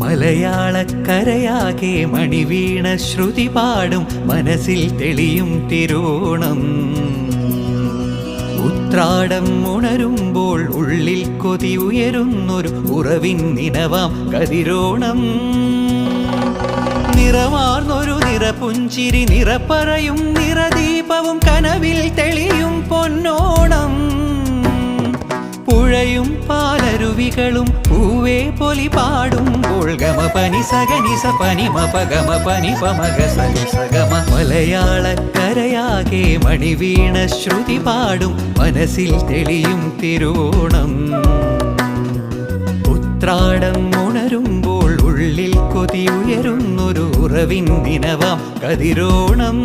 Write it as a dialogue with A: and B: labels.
A: മലയാളക്കരയാകെ മണിവീണ ശ്രുതി പാടും മനസ്സിൽ തെളിയും തിരുവോണം. ഉത്രാടം ഉണരുമ്പോൾ ഉള്ളിൽ കൊതി ഉയരുന്നൊരു ഉറവിൻ നിനവാം കതിരോണം. നിറമാർന്നൊരു നിറപുഞ്ചിരി നിറപ്പറയും നിറദീപവും കനവിൽ തെളിയും പൊന്നോണം. പുഴയും പാലരുവികളും പൂവേ പൊലി പാടുമ്പോൾ ഗമ പനി സഗനി സ പനി മപ ഗമ പനി പമഗ സനി സഗമ. മലയാളക്കരയാകെ മണിവീണ ശ്രുതി പാടും മനസ്സിൽ തെളിയും തിരുവോണം. ഉത്രാടം ഉണരുമ്പോൾ ഉള്ളിൽ കൊതി ഉയരുന്നൊരു ഉറവിൻ ദിനവാം കതിരോണം.